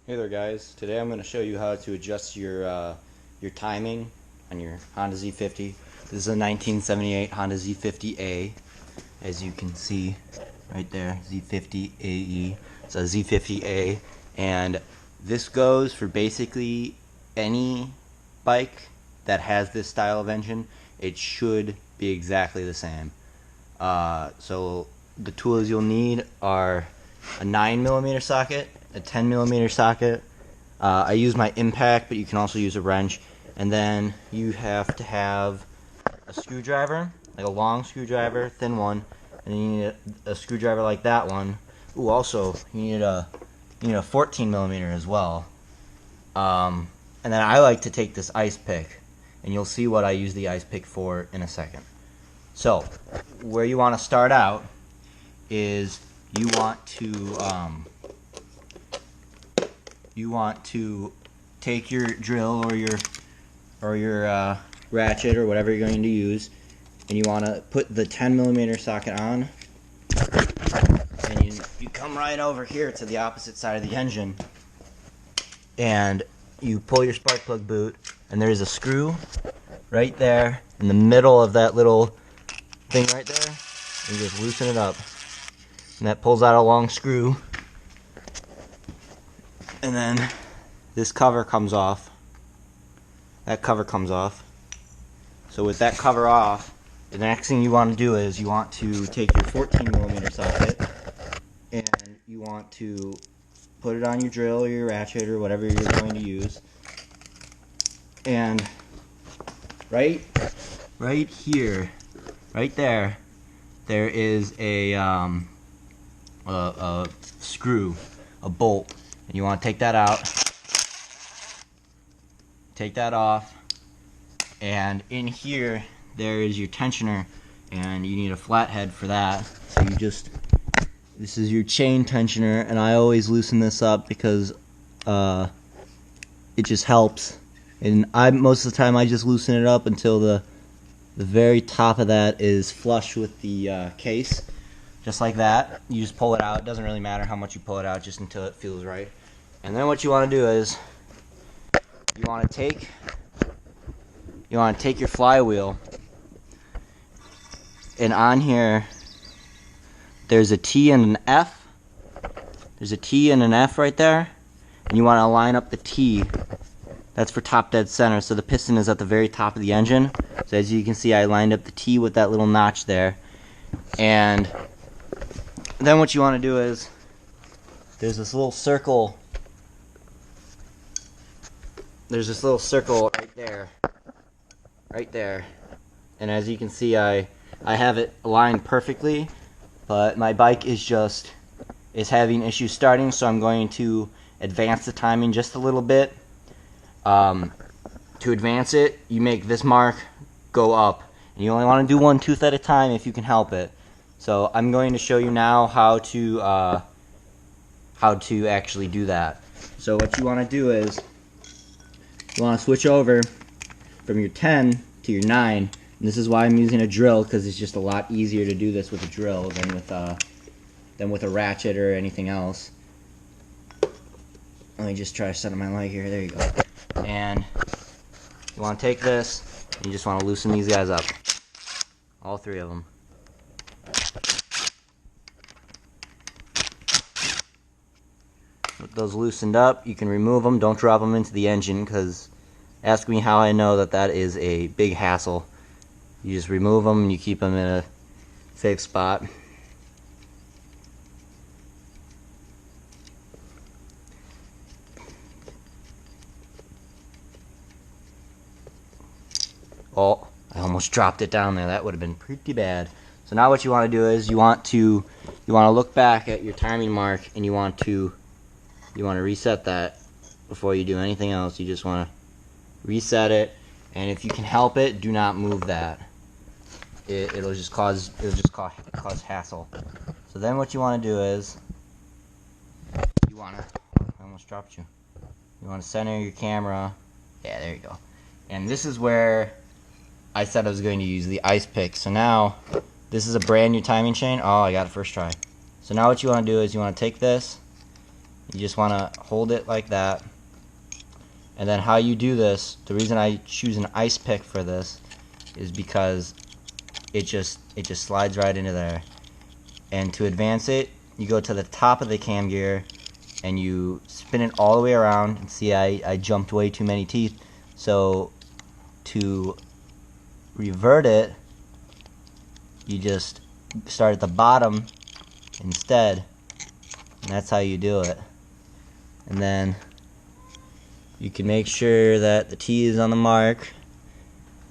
Hey there guys, today I'm going to show you how to adjust your timing on your Honda Z50. This is a 1978 Honda Z50A, as you can see right there, Z50AE. It's a Z50A, and this goes for basically any bike that has this style of engine. It should be exactly the same. So the tools you'll need are a 9mm socket, a 10mm socket. I use my impact, but you can also use a wrench. And then you have to have a screwdriver, like a long screwdriver, thin one, and then you need a screwdriver like that one. Ooh, also you need a 14mm as well. And then I like to take this ice pick, and you'll see what I use the ice pick for in a second. So, where you want to start out is you want to take your drill or your ratchet or whatever you're going to use, and you want to put the 10mm socket on, and you come right over here to the opposite side of the engine, and you pull your spark plug boot, and there's a screw right there in the middle of that little thing right there. You just loosen it up, and that pulls out a long screw, and then this cover comes off. That cover comes off. So with that cover off, the next thing you want to do is you want to take your 14mm socket, and you want to put it on your drill or your ratchet or whatever you're going to use, and right here, right there is a screw, a bolt, and you want to take that out, take that off, and in here there is your tensioner, and you need a flathead for that. So this is your chain tensioner, and I always loosen this up because it just helps. And most of the time I just loosen it up until the very top of that is flush with the case, just like that. You just pull it out. It doesn't really matter how much you pull it out, just until it feels right. And then what you want to do is you want to take your flywheel, and on here there's a T and an F. There's a T and an F right there, and you want to line up the T. That's for top dead center, so the piston is at the very top of the engine. So as you can see, I lined up the T with that little notch there. And then what you want to do is, there's this little circle right there, and as you can see, I have it aligned perfectly, but my bike is having issues starting, so I'm going to advance the timing just a little bit. To advance it, you make this mark go up, and you only want to do one tooth at a time if you can help it. So I'm going to show you now how to actually do that. So what you want to do is you want to switch over from your 10 to your 9, and this is why I'm using a drill, because it's just a lot easier to do this with a drill than with a ratchet or anything else. Let me just try to set up my leg here. There you go. And you want to take this, and you just want to loosen these guys up, all three of them. With those loosened up, you can remove them. Don't drop them into the engine, because ask me how I know that is a big hassle. You just remove them and you keep them in a safe spot. Oh, I almost dropped it down there. That would have been pretty bad. So now what you want to do is you want to look back at your timing mark, and you want to reset that before you do anything else. You just want to reset it, and if you can help it, do not move that. It'll just cause hassle. So then what you want to do is I almost dropped you. You want to center your camera. Yeah, there you go. And this is where I said I was going to use the ice pick. So now, this is a brand new timing chain. Oh, I got it first try. So now what you want to do is you want to take this, You just want to hold it like that. And then how you do this, the reason I choose an ice pick for this is because it just slides right into there. And to advance it, you go to the top of the cam gear and you spin it all the way around. And see, I jumped way too many teeth. So to revert it, you just start at the bottom instead, and that's how you do it. And then you can make sure that the T is on the mark,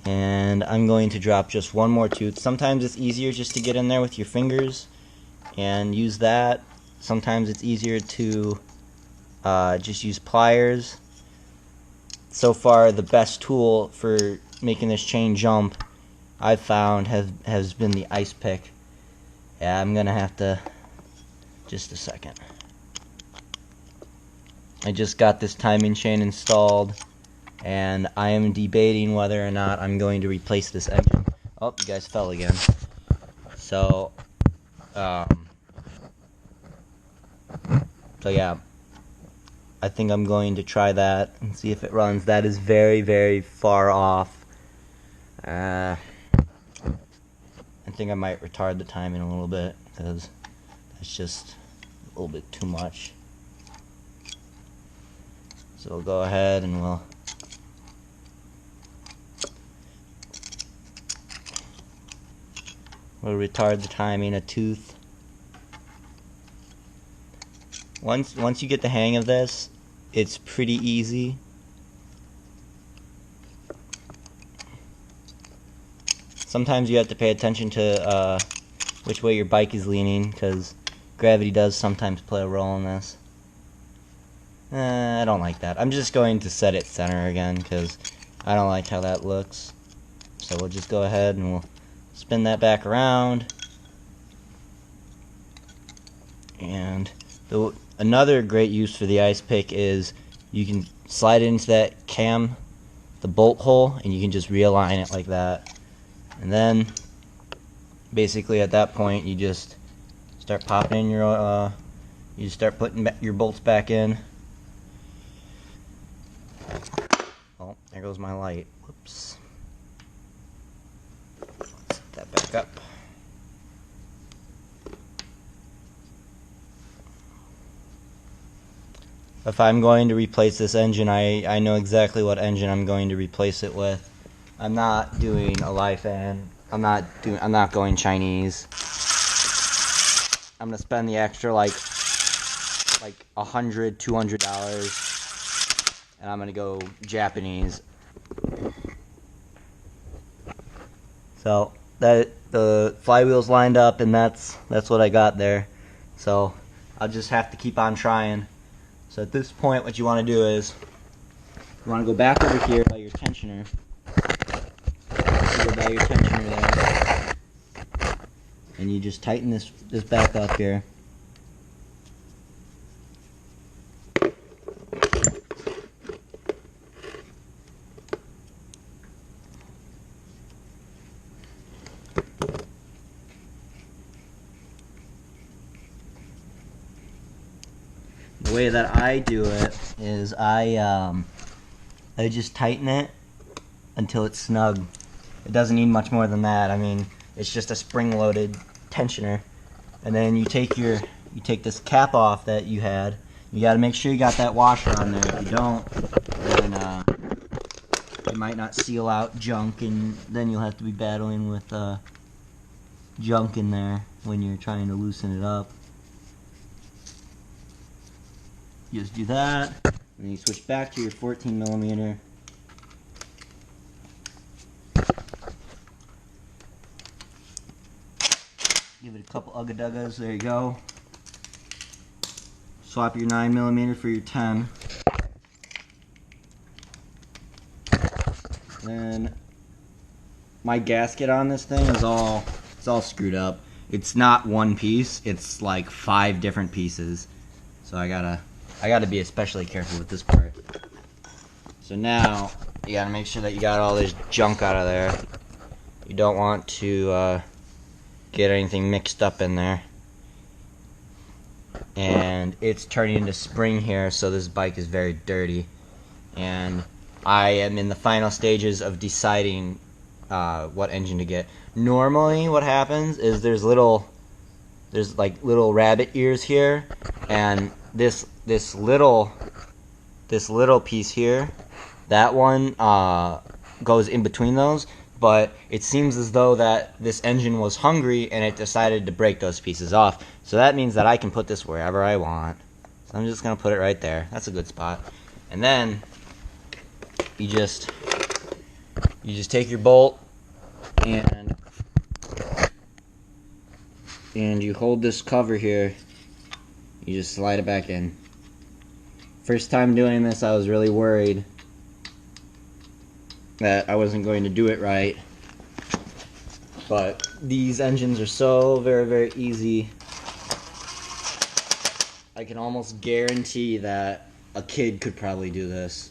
and I'm going to drop just one more tooth. Sometimes it's easier just to get in there with your fingers and use that. Sometimes it's easier to just use pliers. So far, the best tool for making this chain jump I've found has been the ice pick. Yeah, I'm gonna have to, just a second. I just got this timing chain installed, and I am debating whether or not I'm going to replace this engine. Oh, you guys fell again. So yeah, I think I'm going to try that and see if it runs. That is very, very far off. I think I might retard the timing a little bit because that's just a little bit too much. So we'll go ahead and we'll retard the timing a tooth. Once you get the hang of this, it's pretty easy. Sometimes you have to pay attention to which way your bike is leaning, because gravity does sometimes play a role in this. I don't like that. I'm just going to set it center again because I don't like how that looks. So we'll just go ahead and we'll spin that back around. And another great use for the ice pick is you can slide it into that cam, the bolt hole, and you can just realign it like that. And then basically at that point you just start popping in your you just start putting your bolts back in. Oh, there goes my light. Whoops. Let's set that back up. If I'm going to replace this engine, I know exactly what engine I'm going to replace it with. I'm not doing a Lifan. I'm not going Chinese. I'm gonna spend the extra like $100, $200, and I'm gonna go Japanese. So that the flywheel's lined up, and that's what I got there. So I'll just have to keep on trying. So at this point, what you want to do is you want to go back over here by your tensioner. Go by your tensioner there, and you just tighten this back up here. The way that I do it is I just tighten it until it's snug. It doesn't need much more than that. I mean, it's just a spring-loaded tensioner. And then you take this cap off that you had. You got to make sure you got that washer on there. If you don't, then it might not seal out junk, and then you'll have to be battling with junk in there when you're trying to loosen it up. You just do that, and then you switch back to your 14mm. Give it a couple ugga-duggas, there you go. Swap your 9mm for your 10. Then my gasket on this thing is all screwed up. It's not one piece, it's like 5 different pieces. So I gotta be especially careful with this part. So now you gotta make sure that you got all this junk out of there. You don't want to get anything mixed up in there. and it's turning into spring here, so this bike is very dirty, and I am in the final stages of deciding what engine to get. Normally what happens is there's like little rabbit ears here, and this little piece here, that one goes in between those, but it seems as though that this engine was hungry and it decided to break those pieces off. So that means that I can put this wherever I want. So I'm just gonna put it right there. That's a good spot. And then you just take your bolt and you hold this cover here. You just slide it back in. First time doing this, I was really worried that I wasn't going to do it right, but these engines are so very, very easy. I can almost guarantee that a kid could probably do this.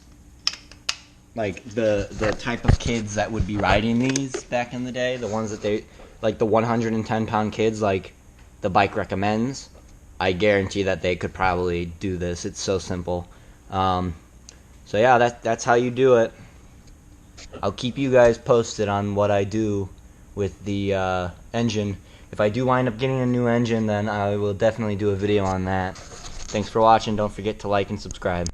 Like the type of kids that would be riding these back in the day, the ones that they, like the 110-pound kids like the bike recommends, I guarantee that they could probably do this. It's so simple. So yeah, that's how you do it. I'll keep you guys posted on what I do with the engine. If I do wind up getting a new engine, then I will definitely do a video on that. Thanks for watching. Don't forget to like and subscribe.